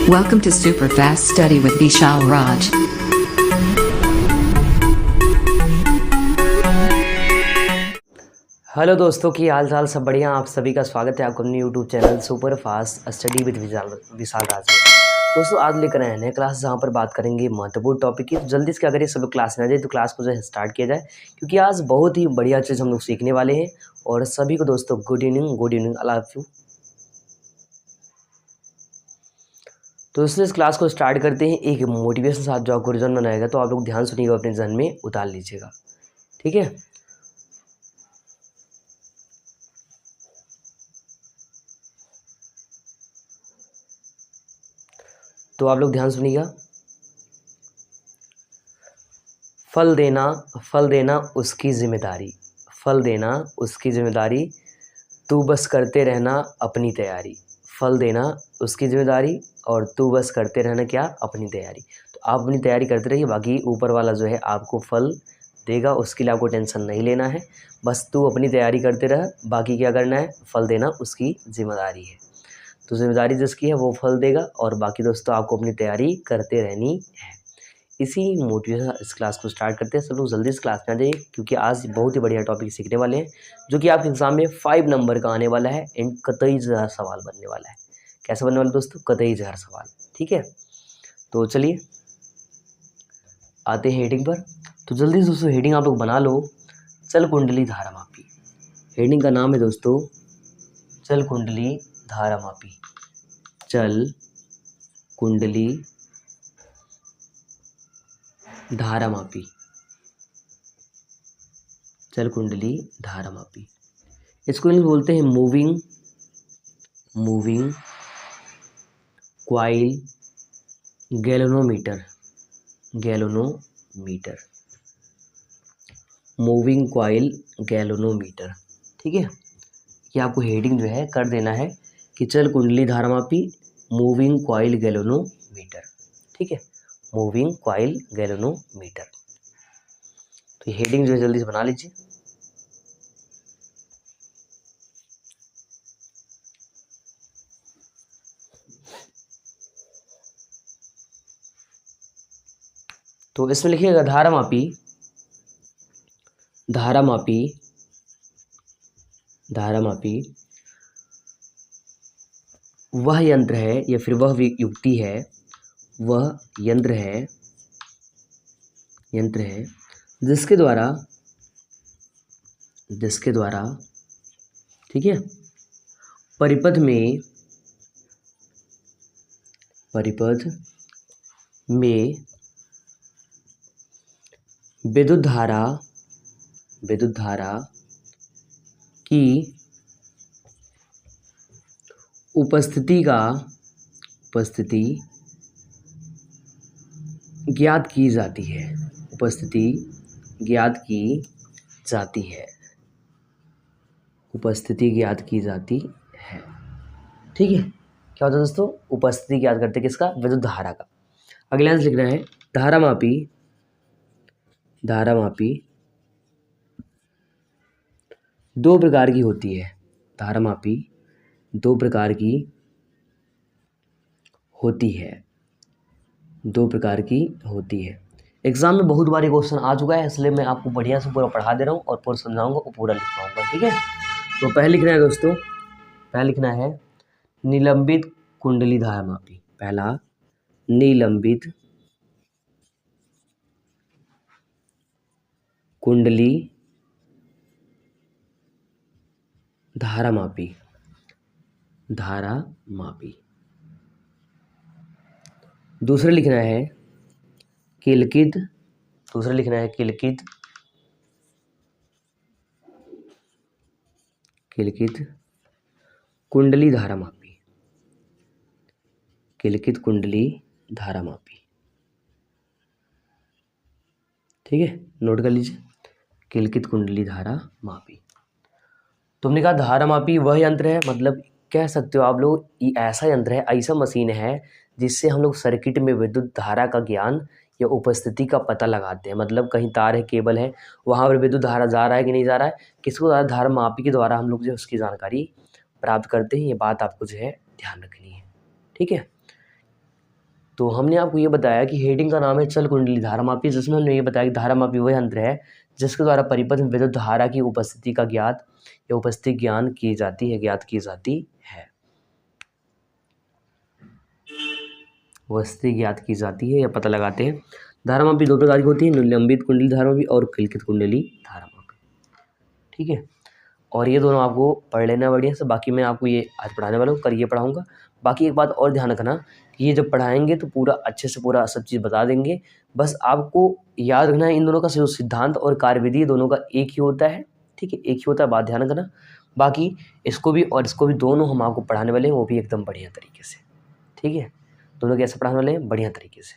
Welcome to Superfast Study with Vishal Raj. Hello दोस्तों की हाल चाल सब बढ़िया। आप सभी का स्वागत है आपको अपने YouTube channel super fast study with Vishal Raj में। दोस्तों आज लेकर आए हैं क्लास जहाँ पर बात करेंगे महत्वपूर्ण टॉपिक की। तो जल्दी से क्या करिए, सब लोग क्लास में आ जाए तो क्लास को जो है स्टार्ट किया जाए, क्योंकि आज बहुत ही बढ़िया चीज़ हम लोग सीखने वाले हैं। और सभी को दोस्तों good evening I love you. तो दोस्तों इस क्लास को स्टार्ट करते हैं एक मोटिवेशन साथ जो आपको रिजन बनाएगा, तो आप लोग ध्यान सुनिएगा, अपने जहन में उतार लीजिएगा, ठीक है। तो आप लोग ध्यान सुनिएगा। फल देना उसकी जिम्मेदारी, फल देना उसकी जिम्मेदारी, तू बस करते रहना अपनी तैयारी। फल देना उसकी जिम्मेदारी और तू बस करते रहना क्या, अपनी तैयारी। तो आप अपनी तैयारी करते रहिए, बाकी ऊपर वाला जो है आपको फल देगा, उसके लिए आपको टेंशन नहीं लेना है। बस तू अपनी तैयारी करते रह, बाकी क्या करना है, फल देना उसकी जिम्मेदारी है। तो जिम्मेदारी जिसकी है वो फल देगा, और बाकी दोस्तों आपको अपनी तैयारी करते रहनी है। इसी मोटिवेशन इस क्लास को स्टार्ट करते हैं। सब लोग जल्दी इस क्लास में आ जाइए, क्योंकि आज बहुत ही बढ़िया टॉपिक सीखने वाले हैं, जो कि आपके एग्जाम में 5 नंबर का आने वाला है एंड कतई ज़हर सवाल बनने वाला है। कैसे बनने वाला दोस्तों, कतई ज़हर सवाल, ठीक है। तो चलिए आते हैं हेडिंग पर। तो जल्दी से दोस्तों हेडिंग आप लोग बना लो, चल कुंडली धारामापी। हेडिंग का नाम है दोस्तों चल कुंडली धारामापी। चल कुंडली धारामापी, चल कुंडली धारामापी। इसको इंग्लिश बोलते हैं moving coil galvanometer. Moving coil galvanometer, ठीक है। ये आपको हेडिंग जो है कर देना है कि चल कुंडली धारामापी मूविंग क्वाइल गैलोनोमीटर, ठीक है। मूविंग क्वाइल गैलोनोमीटर, तो हेडिंग जो है जल्दी से बना लीजिए। तो इसमें लिखिएगा धारामापी वह यंत्र है, या फिर वह युक्ति है, वह यंत्र है जिसके द्वारा ठीक है परिपथ में विद्युत धारा की उपस्थिति ज्ञात की जाती है। ठीक है। क्या होता है दोस्तों, उपस्थिति ज्ञात करते हैं किसका, विद्युत धारा का। अगला आंसर लिखना है धारामापी दो प्रकार की होती है। धारामापी दो प्रकार की होती है। एग्जाम में बहुत बार ये क्वेश्चन आ चुका है, इसलिए मैं आपको बढ़िया से पूरा पढ़ा दे रहा हूँ और पूरा समझाऊंगा और पूरा लिखवाऊंगा, ठीक है। तो पहले लिखना है दोस्तों, निलंबित कुंडली धारामापी। पहला निलंबित कुंडली धारामापी। दूसरा लिखना है किलकित कुंडली धारामापी, ठीक है। नोट कर लीजिए, किलकित कुंडली धारामापी। तुमने कहा धारामापी वह यंत्र है, मतलब कह सकते हो आप लोग ये ऐसा यंत्र है, ऐसा मशीन है जिससे हम लोग सर्किट में विद्युत धारा का ज्ञान या उपस्थिति का पता लगाते हैं। मतलब कहीं तार है, केबल है, वहाँ पर विद्युत धारा जा रहा है कि नहीं जा रहा है, किसको धारामापी के द्वारा हम लोग जो है उसकी जानकारी प्राप्त करते हैं। ये बात आपको जो है ध्यान रखनी है, ठीक है। तो हमने आपको ये बताया कि हेडिंग का नाम है चल कुंडली धारामापी, जिसमें हमने ये बताया कि धारामापी वह यंत्र है जिसके द्वारा परिपथ में विद्युत धारा की उपस्थिति का ज्ञात या उपस्थिति ज्ञात की जाती है। उपस्थिति ज्ञात की जाती है या पता लगाते हैं। धारामापी दो प्रकार की होती है, निलंबित कुंडली धारामापी और किलकित कुंडली धारामापी। ठीक है, और ये दोनों आपको पढ़ लेना बढ़िया से। बाकी मैं आपको ये आज पढ़ाने वाला हूँ, कल ये पढ़ाऊँगा। बाकी एक बात और ध्यान रखना कि ये जब पढ़ाएंगे तो पूरा अच्छे से पूरा सब चीज़ बता देंगे। बस आपको याद रखना है इन दोनों का जो सिद्धांत और कार्यविधि दोनों का एक ही होता है। ठीक है, एक ही होता है, बात ध्यान रखना। बाकी इसको भी और इसको भी दोनों हम आपको पढ़ाने वाले हैं, वो भी एकदम बढ़िया तरीके से। ठीक है, दोनों कैसे पढ़ाने वाले हैं, बढ़िया तरीके से।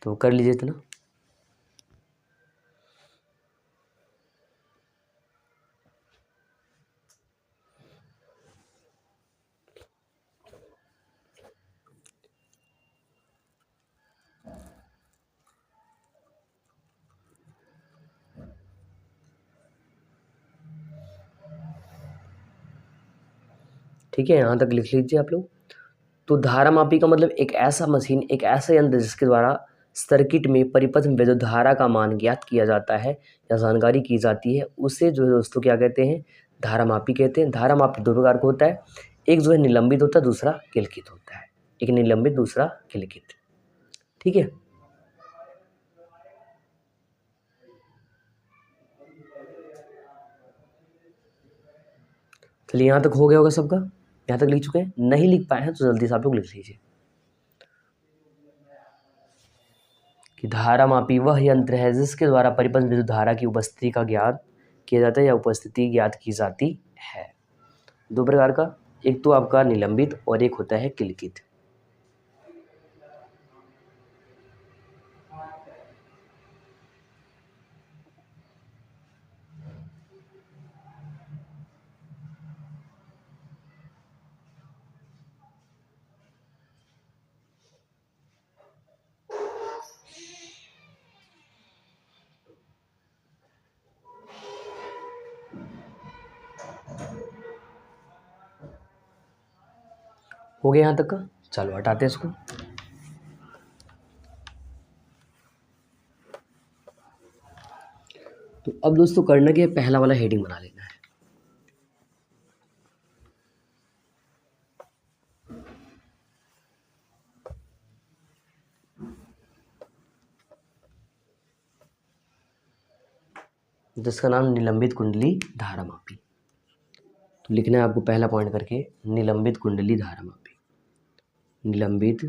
तो कर लीजिए इतना। ठीक है, यहाँ तक लिख लीजिए आप लोग। तो धारामापी का मतलब एक ऐसा मशीन, एक ऐसा यंत्र जिसके द्वारा सर्किट में परिपथ में विद्युत धारा का मान ज्ञात किया जाता है या जानकारी की जाती है, उसे जो है दोस्तों क्या कहते हैं, धारामापी कहते हैं। धारामापी दो प्रकार का होता है, एक जो है निलंबित होता है, दूसरा किलकित होता है। एक निलंबित, दूसरा किलकित। ठीक है, चलिए यहाँ तक हो गया होगा सबका, यहाँ तक लिख चुके हैं। नहीं लिख पाए हैं तो जल्दी से आप लोग लिख लीजिए कि धारामापी वह यंत्र है जिसके द्वारा परिपथ में विद्युत धारा की उपस्थिति का ज्ञात किया जाता है या उपस्थिति ज्ञात की जाती है। दो प्रकार का, एक तो आपका निलंबित और एक होता है किलकित। हो गया यहाँ तक का, चलो हटाते हैं इसको। तो अब दोस्तों करना क्या है, पहला वाला हेडिंग बना लेना है। जिसका नाम निलंबित कुंडली धारामापी। तो लिखना है आपको पहला पॉइंट करके, निलंबित कुंडली धारामापी। निलंबित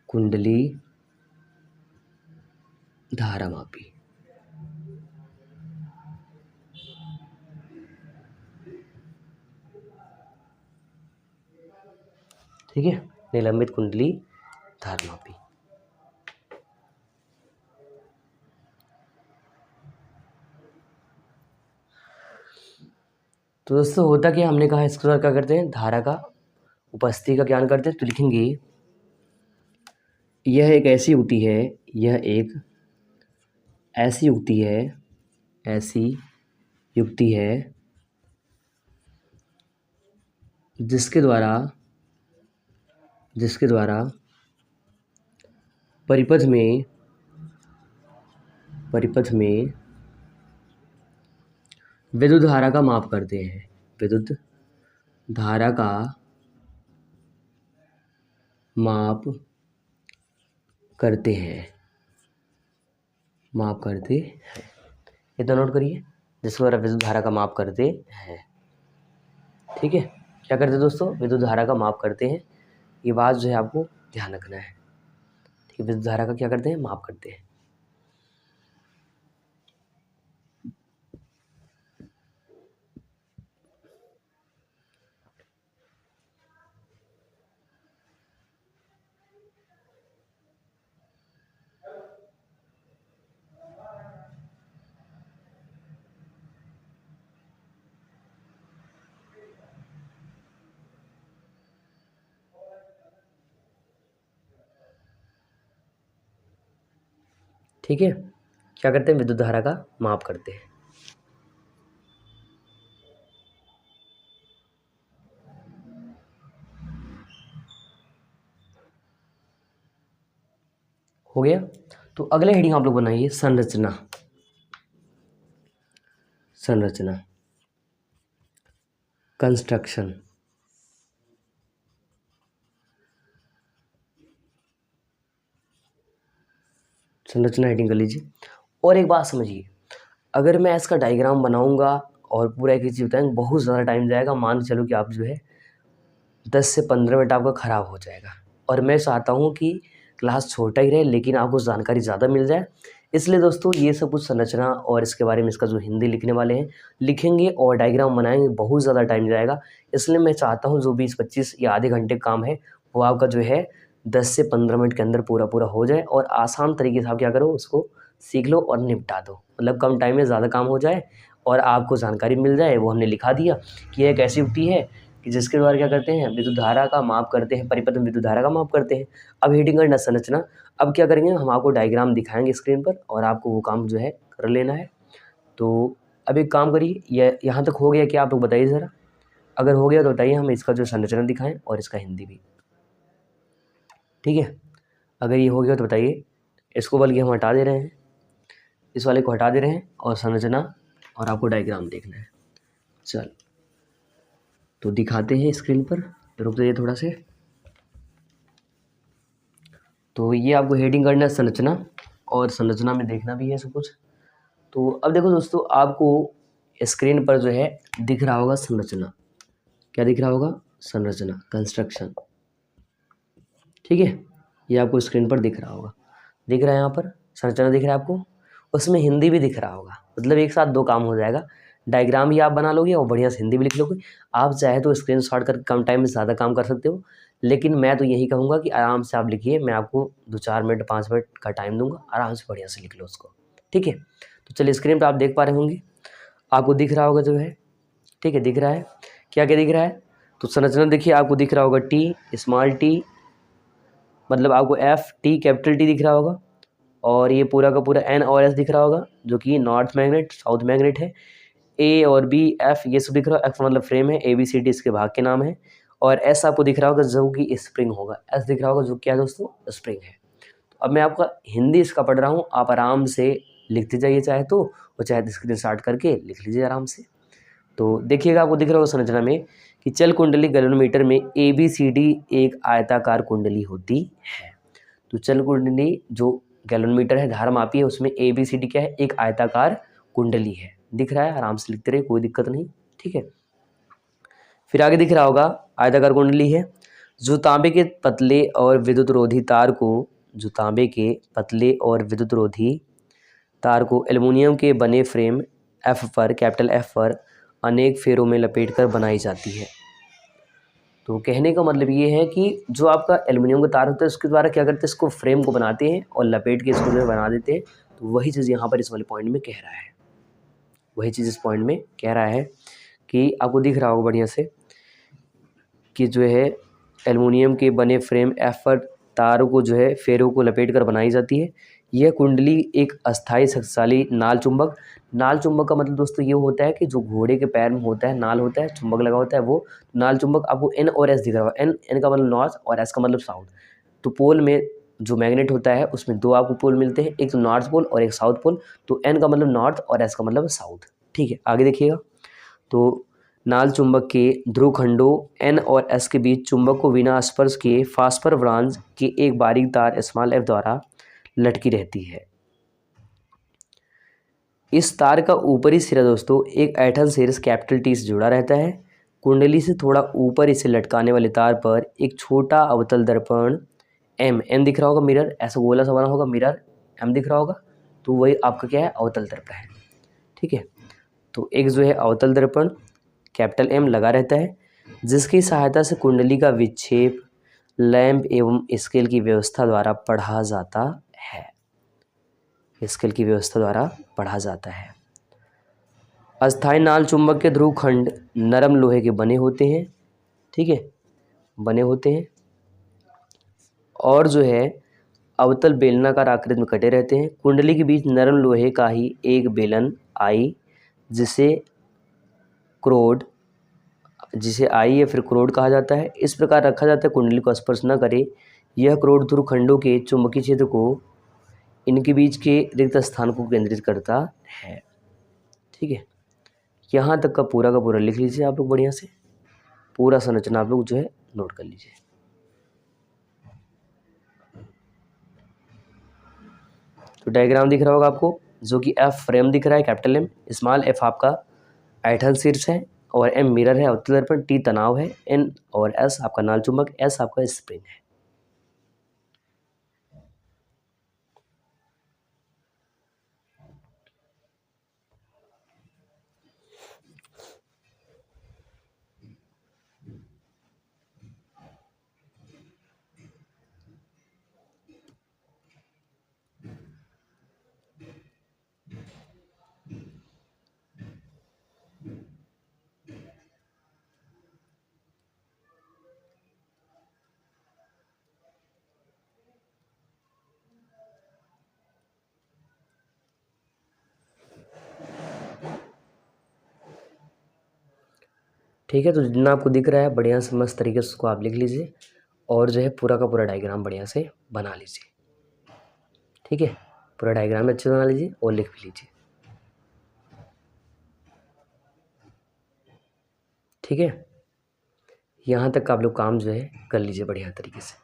कुंडली धारामापी। ठीक है, निलंबित कुंडली धारामापी। तो दोस्तों होता क्या, हमने कहा इसके द्वारा क्या करते हैं, धारा का उपस्थिति का ज्ञान करते हैं। तो लिखेंगे यह एक ऐसी युक्ति है, यह एक ऐसी युक्ति है, ऐसी युक्ति है जिसके द्वारा परिपथ में विद्युत धारा का माप करते हैं। विद्युत धारा का माप करते हैं, इतना नोट करिए, जिसके द्वारा विद्युत धारा का माप करते हैं। ठीक है, क्या करते हैं दोस्तों, विद्युत धारा का माप करते हैं। ये बात जो है आपको ध्यान रखना है। ठीक है, विद्युत धारा का क्या करते हैं, माप करते हैं। ठीक है, क्या करते हैं, विद्युत धारा का माप करते हैं। हो गया। तो अगले हेडिंग आप लोग बनाइए संरचना। संरचना, कंस्ट्रक्शन। संरचना हेडिंग कर लीजिए। और एक बात समझिए, अगर मैं इसका डायग्राम बनाऊंगा और पूरा एक चीज़ बताएंगे, बहुत ज़्यादा टाइम जाएगा। मान के चलो कि आप जो है 10 से 15 मिनट आपका ख़राब हो जाएगा। और मैं चाहता हूँ कि क्लास छोटा ही रहे लेकिन आपको जानकारी ज़्यादा मिल जाए। इसलिए दोस्तों ये सब कुछ संरचना और इसके बारे में इसका जो हिंदी लिखने वाले हैं लिखेंगे और डायग्राम बनाएंगे, बहुत ज़्यादा टाइम जाएगा। इसलिए मैं चाहता हूँ जो 20-25 या आधे घंटे काम है वो आपका जो है 10 से 15 मिनट के अंदर पूरा पूरा हो जाए और आसान तरीके से आप क्या करो, उसको सीख लो और निपटा दो। मतलब कम टाइम में ज़्यादा काम हो जाए और आपको जानकारी मिल जाए। वो हमने लिखा दिया कि यह एक ऐसी युक्ति है कि जिसके द्वारा क्या करते हैं, विद्युत धारा का माप करते हैं, परिपथ में विद्युत धारा का माप करते हैं। अब हेडिंग करना संरचना। अब क्या करेंगे, हम आपको डायग्राम दिखाएंगे स्क्रीन पर और आपको वो काम जो है कर लेना है। तो अब एक काम करिए, यह यहाँ तक हो गया क्या, आप लोग बताइए ज़रा। अगर हो गया तो बताइए, हम इसका जो संरचना दिखाएं और इसका हिंदी भी, ठीक है। अगर ये हो गया तो बताइए। इसको बल्कि हम हटा दे रहे हैं, इस वाले को हटा दे रहे हैं और संरचना और आपको डायग्राम देखना है। चल तो दिखाते हैं स्क्रीन पर, रुक जाइए थोड़ा से। तो ये आपको हेडिंग करना है संरचना और संरचना में देखना भी है सब कुछ। तो अब देखो दोस्तों, आपको स्क्रीन पर जो है दिख रहा होगा संरचना। क्या दिख रहा होगा, संरचना, कंस्ट्रक्शन, ठीक है। ये आपको स्क्रीन पर दिख रहा होगा, दिख रहा है यहाँ पर संरचना दिख रहा है आपको। उसमें हिंदी भी दिख रहा होगा, मतलब एक साथ दो काम हो जाएगा। डायग्राम भी आप बना लोगे और बढ़िया से हिंदी भी लिख लोगे। आप चाहे तो स्क्रीनशॉट करके कम टाइम में ज़्यादा काम कर सकते हो, लेकिन मैं तो यही कहूँगा कि आराम से आप लिखिए। मैं आपको 2-4 मिनट 5 मिनट का टाइम दूंगा, आराम से बढ़िया से लिख लो उसको, ठीक है। तो चलिए स्क्रीन पर आप देख पा रहे होंगे, आपको दिख रहा होगा जो है, ठीक है, दिख रहा है। क्या क्या दिख रहा है, तो संरचना देखिए, आपको दिख रहा होगा टी, स्मॉल टी, मतलब आपको एफ टी कैपिटल टी दिख रहा होगा। और ये पूरा का पूरा एन और एस दिख रहा होगा जो कि नॉर्थ मैग्नेट साउथ मैग्नेट है। ए और बी एफ ये सब दिख रहा है, एफ मतलब फ्रेम है, ए बी सी डी इसके भाग के नाम है। और एस आपको दिख रहा होगा जो कि स्प्रिंग होगा, एस दिख रहा होगा जो क्या है दोस्तों, स्प्रिंग है। तो अब मैं आपका हिंदी इसका पढ़ रहा हूँ, आप आराम से लिखते जाइए चाहे तो, और चाहे स्क्रीन शॉट करके लिख लीजिए आराम से। तो देखिएगा, आपको दिख रहा होगा संरचना में कि चल कुंडली गैल्वेनोमीटर में ए बी सी डी एक आयताकार कुंडली होती है। तो चल कुंडली जो गैल्वेनोमीटर है, धारा मापी है, उसमें ए बी सी डी क्या है, एक आयताकार कुंडली है। दिख रहा है, आराम से लिखते रहिए, कोई दिक्कत नहीं, ठीक है। फिर आगे दिख रहा होगा आयताकार कुंडली है जो तांबे के पतले और विद्युत रोधी तार को, जो तांबे के पतले और विद्युत रोधी तार को एल्युमिनियम के बने फ्रेम एफ पर, कैपिटल एफ पर अनेक फेरों में लपेटकर बनाई जाती है। तो कहने का मतलब ये है कि जो आपका एल्युमिनियम का तार होता है उसके द्वारा क्या करते हैं, इसको फ्रेम को बनाते हैं और लपेट के इसको जो है बना देते हैं। तो वही चीज़ यहाँ पर इस वाले पॉइंट में कह रहा है, वही चीज़ इस पॉइंट में कह रहा है कि आपको दिख रहा होगा बढ़िया से कि जो है एल्युमिनियम के बने फ्रेम एफ पर तारों को जो है फेरों को लपेट कर बनाई जाती है। यह कुंडली एक अस्थायी शक्तिशाली नाल चुंबक, नाल चुंबक का मतलब दोस्तों ये होता है कि जो घोड़े के पैर में होता है, नाल होता है, चुंबक लगा होता है, वो नाल चुंबक। आपको एन और एस दिख रहा होगा, एन एन का मतलब नॉर्थ और एस का मतलब साउथ। तो पोल में जो मैग्नेट होता है उसमें दो आपको पोल मिलते हैं, एक तो नॉर्थ पोल और एक साउथ पोल। तो एन का मतलब नॉर्थ और एस का मतलब साउथ, ठीक है। आगे देखिएगा, तो नाल चुंबक के ध्रुव खंडों एन और एस के बीच चुंबक को बिना स्पर्श के फास्फर ब्रांज की एक बारीक तार स्मॉल एफ द्वारा लटकी रहती है। इस तार का ऊपरी सिरा दोस्तों एक ऐंठन शीर्ष कैपिटल टी से जुड़ा रहता है। कुंडली से थोड़ा ऊपर इसे लटकाने वाले तार पर एक छोटा अवतल दर्पण एम, एम दिख रहा होगा, मिरर ऐसा गोला सा बना होगा, मिरर एम दिख रहा होगा, तो वही आपका क्या है, अवतल दर्पण है, ठीक है। तो एक जो है अवतल दर्पण कैपिटल एम लगा रहता है जिसकी सहायता से कुंडली का विक्षेप लैंप एवं स्केल की व्यवस्था द्वारा पढ़ा जाता है, स्केल की व्यवस्था द्वारा पढ़ा जाता है। अस्थायी नाल चुंबक के ध्रुव खंड नरम लोहे के बने होते हैं, ठीक है, बने होते हैं, और जो है अवतल बेलनाकार आकृति में कटे रहते हैं। कुंडली के बीच नरम लोहे का ही एक बेलन आई, जिसे क्रोड, जिसे आई या फिर क्रोड कहा जाता है, इस प्रकार रखा जाता है कुंडली को स्पर्श न करे। यह क्रोड ध्रुव खंडों के चुंबकीय क्षेत्र को इनके बीच के रिक्त स्थान को केंद्रित करता है। ठीक है, यहाँ तक का पूरा लिख लीजिए आप लोग बढ़िया से, पूरा संरचना आप लोग जो है नोट कर लीजिए। तो डायग्राम दिख रहा होगा आपको, जो कि एफ फ्रेम दिख रहा है, कैपिटल एम, स्मॉल एफ आपका ऐठन शीर्ष है, और एम मिरर है उत्तल दर्पण, टी तनाव है, एन और एस आपका नाल चुंबक, एस आपका स्प्रिंग है। ठीक है, तो जितना आपको दिख रहा है बढ़िया से मस्त तरीके से उसको आप लिख लीजिए, और जो है पूरा का पूरा डायग्राम बढ़िया से बना लीजिए। ठीक है, पूरा डायग्राम अच्छे से बना लीजिए और लिख भी लीजिए। ठीक है, यहाँ तक का आप लोग काम जो है कर लीजिए बढ़िया तरीके से।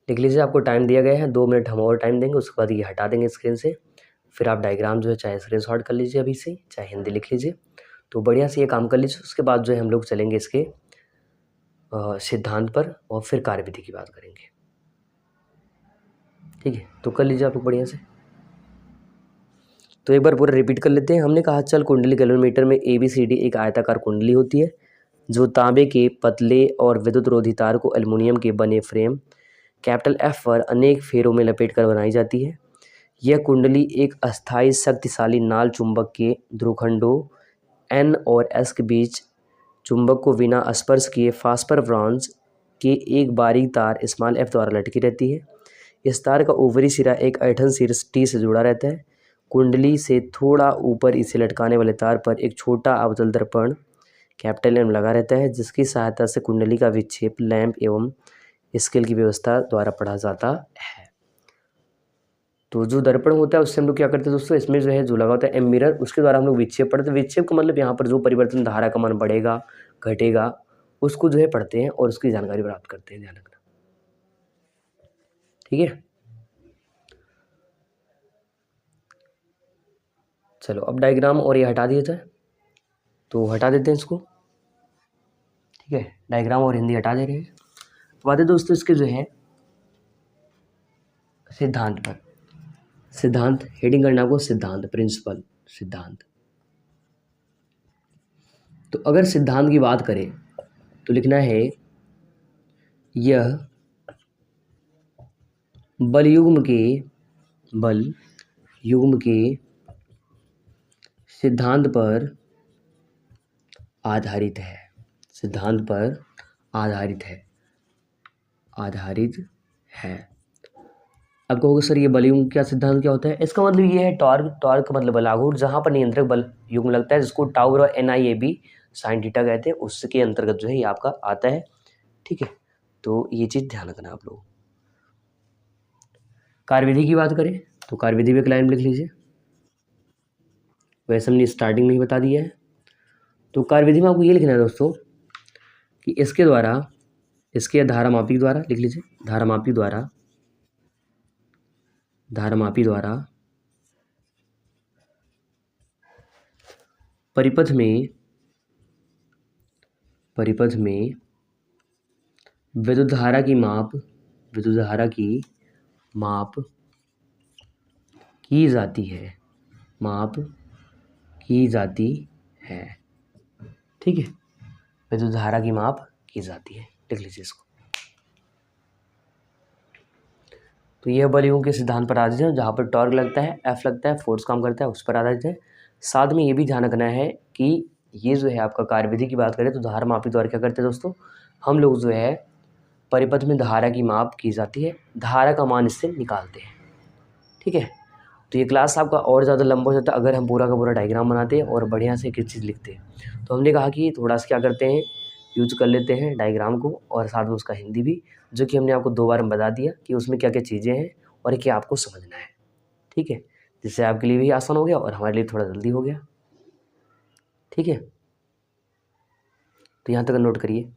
लिख लीजिए, आपको टाइम दिया गया है 2 मिनट, हम और टाइम देंगे, उसके बाद ये हटा देंगे स्क्रीन से। फिर आप डायग्राम जो है चाहे स्क्रीनशॉट कर लीजिए अभी से, चाहे हिंदी लिख लीजिए। तो बढ़िया से ये काम कर लीजिए, उसके बाद जो है हम लोग चलेंगे इसके सिद्धांत पर, और फिर कार्यविधि की बात करेंगे। ठीक है, तो कर लीजिए आप लोग बढ़िया से। तो एक बार पूरा रिपीट कर लेते हैं। हमने कहा चल कुंडली कैलोरीमीटर में ABCD एक आयताकार कुंडली होती है, जो तांबे के पतले और विद्युत रोधी तार को एल्युमिनियम के बने फ्रेम कैपिटल F पर अनेक फेरों में लपेट कर बनाई जाती है। यह कुंडली एक अस्थायी शक्तिशाली नाल चुंबक के ध्रुवखंडों N और S के बीच चुंबक को बिना स्पर्श किए फास्फर ब्रॉन्ज के एक बारीक तार स्मॉल f द्वारा लटकी रहती है। इस तार का ऊपरी सिरा एक ऐंठन शीर्ष T से जुड़ा रहता है। कुंडली से थोड़ा ऊपर इसे लटकाने वाले तार पर एक छोटा अवतल दर्पण कैपिटल M लगा रहता है, जिसकी सहायता से कुंडली का विक्षेप लैंप एवं स्केल की व्यवस्था द्वारा पढ़ा जाता है। तो जो दर्पण होता है उससे हम लोग क्या करते हैं दोस्तों, इसमें जो है जो लगा होता है एम मिरर, उसके द्वारा हम लोग विक्षेप पढ़ते हैं। विक्षेप का मतलब यहाँ पर जो परिवर्तन धारा का मान बढ़ेगा घटेगा उसको जो है पढ़ते हैं और उसकी जानकारी प्राप्त करते हैं, ध्यान रखना। ठीक है, चलो अब डायग्राम और ये हटा दिया जाए, तो हटा देते हैं इसको। ठीक है, डायग्राम और हिंदी हटा दे रहे हैं। तो बात है दोस्तों इसके जो है सिद्धांत पर। सिद्धांत हेडिंग करना आपको, सिद्धांत, प्रिंसिपल, सिद्धांत। तो अगर सिद्धांत की बात करें तो लिखना है यह बल युग्म के सिद्धांत पर आधारित है। सिद्धांत पर आधारित है। अब कहोगे सर ये बल युग्म क्या सिद्धांत क्या होता है? इसका मतलब ये है टॉर्क का मतलब बल आघूर्ण, जहाँ पर नियंत्रक बल युग्म लगता है, जिसको टाउ और NIAB साइन थीटा कहते हैं, उसके अंतर्गत जो है ये आपका आता है। ठीक है, तो ये चीज़ ध्यान रखना आप लोग। कार्यविधि की बात करें तो कार्यविधि में एक लाइन लिख लीजिए, वैसे हमने स्टार्टिंग में ही बता दिया है। तो कार्यविधि में आपको ये लिखना है दोस्तों कि इसके द्वारा, इसके धारामापी द्वारा लिख लीजिए, धारामापी द्वारा परिपथ में विद्युत धारा की माप की जाती है। ठीक है, विद्युत धारा की माप की जाती है, लिख लीजिए इसको। तो यह बल युग्म के सिद्धांत पर आधारित है, जहाँ पर टॉर्क लगता है, F लगता है, फोर्स काम करता है, उस पर आधारित है। साथ में ये भी ध्यान रखना है कि ये जो है आपका कार्यविधि की बात करें तो धारा मापी द्वारा क्या करते हैं दोस्तों, हम लोग जो है परिपथ में धारा की माप की जाती है, धारा का मान इससे निकालते हैं। ठीक है, तो ये क्लास आपका और ज़्यादा लंबा हो जाता अगर हम पूरा का पूरा डायग्राम बनाते और बढ़िया से एक चीज़ लिखते हैं। तो हमने कहा कि थोड़ा सा क्या करते हैं, यूज कर लेते हैं डायग्राम को और साथ में उसका हिंदी भी, जो कि हमने आपको 2 बार में बता दिया कि उसमें क्या-क्या चीज़ें हैं और क्या आपको समझना है। ठीक है? जिससे आपके लिए भी आसान हो गया और हमारे लिए थोड़ा जल्दी हो गया। ठीक है? तो यहाँ तक नोट करिए।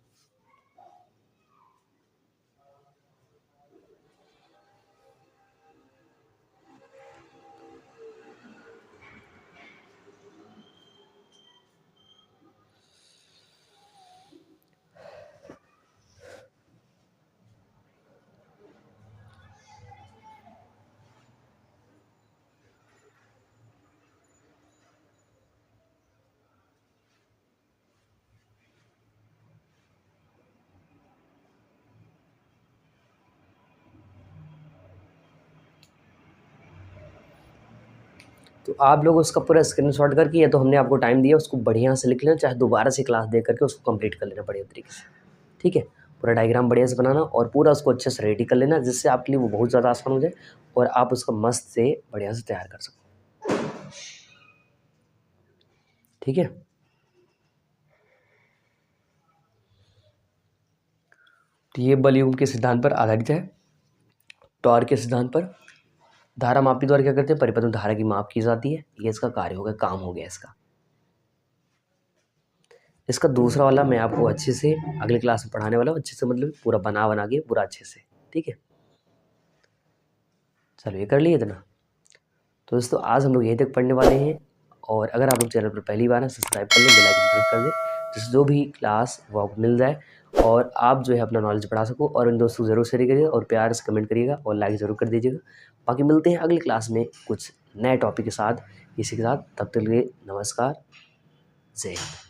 तो आप लोग उसका पूरा स्क्रीनशॉट करके, या तो हमने आपको टाइम दिया उसको बढ़िया से लिख लेना, चाहे दोबारा से क्लास देख करके उसको कंप्लीट कर लेना बढ़िया तरीके से। ठीक है? पूरा डायग्राम बढ़िया से बनाना और पूरा उसको अच्छे से रेडी कर लेना, जिससे आपके लिए वो बहुत ज़्यादा आसान हो जाए और आप उसको मस्त से बढ़िया से तैयार कर सको। ठीक है? तो ये बल के सिद्धांत पर आधारित है। टॉर्क के सिद्धांत पर धारा मापी द्वारा क्या करते हैं, परिपथ में धारा की माप की जाती है। ये इसका कार्य हो गया, काम हो गया इसका। इसका दूसरा वाला मैं आपको अच्छे से अगले क्लास में पढ़ाने वाला हूँ, अच्छे से मतलब पूरा बना के पूरा अच्छे से। ठीक है? चलो ये कर लिए इतना। तो दोस्तों आज हम लोग यहीं तक पढ़ने वाले हैं, और अगर आप लोग चैनल पर पहली बार हैं सब्सक्राइब कर लें, बेल आइकन प्रेस कर दें, जिससे जो भी क्लास वो आपको मिल जाए और आप जो है अपना नॉलेज बढ़ा सको। और इन दोस्तों को ज़रूर शेयर करिएगा और प्यार से कमेंट करिएगा और लाइक ज़रूर कर दीजिएगा। बाकी मिलते हैं अगली क्लास में कुछ नए टॉपिक के साथ, इसी के साथ। तब तक के लिए नमस्कार, जय हिंद।